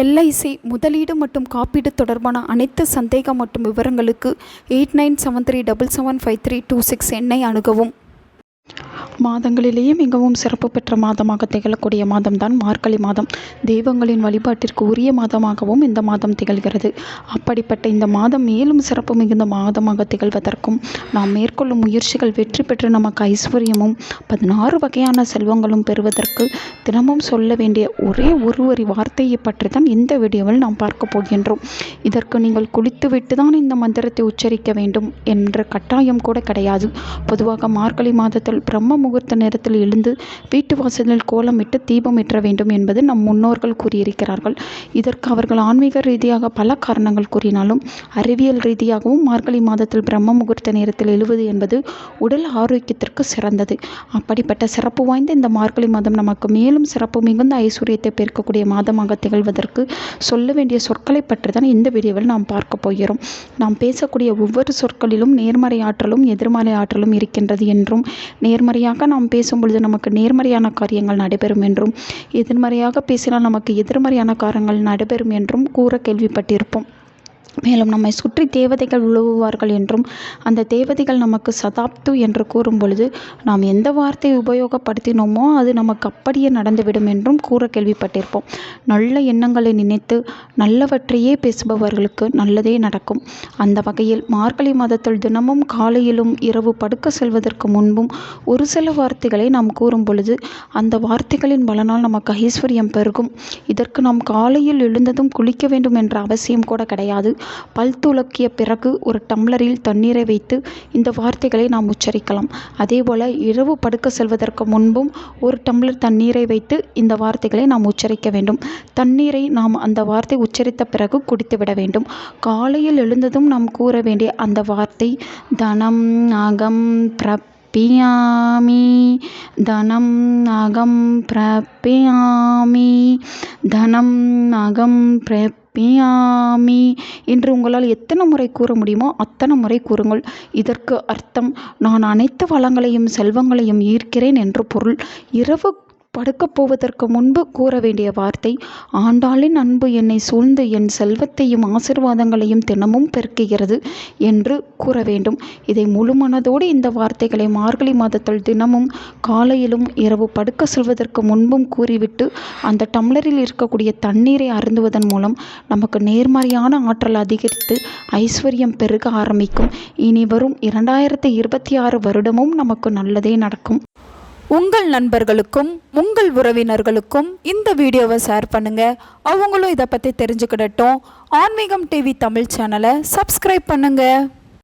LIC முதலீடு மற்றும் காப்பீடு தொடர்பான அனைத்து சந்தேகம் மற்றும் விவரங்களுக்கு 8973775326 எண்ணை அணுகவும். மாதங்களிலேயே மிகவும் சிறப்பு பெற்ற மாதமாக திகழக்கூடிய மாதம்தான் மார்கழி மாதம். தெய்வங்களின் வழிபாட்டிற்கு உரிய மாதமாகவும் இந்த மாதம் திகழ்கிறது. அப்படிப்பட்ட இந்த மாதம் மேலும் சிறப்பு மிகுந்த மாதமாக திகழ்வதற்கும் நாம் மேற்கொள்ளும் முயற்சிகள் வெற்றி பெற்று நமக்கு ஐஸ்வர்யமும் 16 வகையான செல்வங்களும் பெறுவதற்கு தினமும் சொல்ல வேண்டிய ஒரே ஒரு வரி வார்த்தையை பற்றி தான் இந்த வீடியோவில் நாம் பார்க்க போகின்றோம். இதற்கு நீங்கள் குளித்துவிட்டு தான் இந்த மந்திரத்தை உச்சரிக்க வேண்டும் என்ற கட்டாயம் கூட கிடையாது. பொதுவாக மார்கழி மாதத்தில் பிரம்ம முகூர்த்த நேரத்தில் எழுந்து வீட்டு வாசலில் கோலமிட்டு தீபம் ஏற்ற வேண்டும் என்பது நம் முன்னோர்கள் கூறியிருக்கிறார்கள். இதற்கு அவர்கள் ஆன்மீக ரீதியாக பல காரணங்கள் கூறினாலும் அறிவியல் ரீதியாகவும் மார்கழி மாதத்தில் பிரம்ம முகூர்த்த நேரத்தில் எழுவது என்பது உடல் ஆரோக்கியத்திற்கு சிறந்தது. அப்படிப்பட்ட சிறப்பு வாய்ந்த இந்த மார்கழி மாதம் நமக்கு மேலும் சிறப்பு மிகுந்த ஐஸ்வர்யத்தை பெருக்கக்கூடிய மாதமாக திகழ்வதற்கு சொல்ல வேண்டிய சொற்களை பற்றி தான் இந்த வீடியோவில் நாம் பார்க்க போகிறோம். நாம் பேசக்கூடிய ஒவ்வொரு சொற்களிலும் நேர்மறை ஆற்றலும் எதிர்மறை ஆற்றலும் இருக்கின்றது என்றும், நேர்மறையாக நாம் பேசும் பொழுது நமக்கு நேர்மறையான காரியங்கள் நடைபெறும் என்றும், எதிர்மறையாக பேசினால் நமக்கு எதிர்மறையான காரியங்கள் நடைபெறும் என்றும் கூற கேள்விப்பட்டிருப்போம். மேலும் நம்மை சுற்றி தேவதைகள் உழவுவார்கள் என்றும், அந்த தேவதைகள் நமக்கு சதாப்து என்று கூறும் பொழுது நாம் எந்த வார்த்தையை உபயோகப்படுத்தினோமோ அது நமக்கு அப்படியே நடந்துவிடும் என்றும் கூற கேள்விப்பட்டிருப்போம். நல்ல எண்ணங்களை நினைத்து நல்லவற்றையே பேசுபவர்களுக்கு நல்லதே நடக்கும். அந்த வகையில் மார்கழி மாதத்தில் தினமும் காலையிலும் இரவு படுக்க செல்வதற்கு முன்பும் ஒரு சில வார்த்தைகளை நாம் கூறும் பொழுது அந்த வார்த்தைகளின் பலனால் நமக்கு ஐஸ்வர்யம் பெருகும். இதற்கு நாம் காலையில் எழுந்ததும் குளிக்க வேண்டும் என்ற அவசியம் கூட கிடையாது. பல் துலக்கிய பிறகு ஒரு டம்ளரில் தண்ணீரை வைத்து இந்த வார்த்தைகளை நாம் உச்சரிக்கலாம். அதேபோல இரவு படுக்க செல்வதற்கு முன்பும் ஒரு டம்ளர் தண்ணீரை வைத்து இந்த வார்த்தைகளை நாம் உச்சரிக்க வேண்டும். தண்ணீரை நாம் அந்த வார்த்தை உச்சரித்த பிறகு குடித்துவிட வேண்டும். காலையில் எழுந்ததும் நாம் கூற வேண்டிய அந்த வார்த்தை தனம் அகம் பிரப்யாமி, தனம் அகம் பிரப்யாமி, தனம் அகம் பிரப்யாமி என்று உங்களால் எத்தனை முறை கூற முடியுமோ அத்தனை முறை கூறுங்கள். இதற்கு அர்த்தம் நான் அனைத்து வளங்களையும் செல்வங்களையும் ஈர்க்கிறேன் என்று பொருள். இரவு படுக்கப் போவதற்கு முன்பு கூற வேண்டிய வார்த்தை ஆண்டாளின் அன்பு என்னை சூழ்ந்து என் செல்வத்தையும் ஆசீர்வாதங்களையும் தினமும் பெருக்குகிறது என்று கூற வேண்டும். இதை முழு மனதோடு இந்த வார்த்தைகளை மார்கழி மாதத்தில் தினமும் காலையிலும் இரவு படுக்க செல்வதற்கு முன்பும் கூறிவிட்டு அந்த டம்ளரில் இருக்கக்கூடிய தண்ணீரை அருந்துவதன் மூலம் நமக்கு நேர்மறையான ஆற்றல் அதிகரித்து ஐஸ்வர்யம் பெருக ஆரம்பிக்கும். இனி வரும் 2026 வருடமும் நமக்கு நல்லதே நடக்கும். உங்கள் நண்பர்களுக்கும் உங்கள் உறவினர்களுக்கும் இந்த வீடியோவை ஷேர் பண்ணுங்கள். அவங்களும் இதை பற்றி தெரிஞ்சுக்கிடட்டும். ஆன்மீகம் டிவி தமிழ் சேனலை சப்ஸ்கிரைப் பண்ணுங்கள்.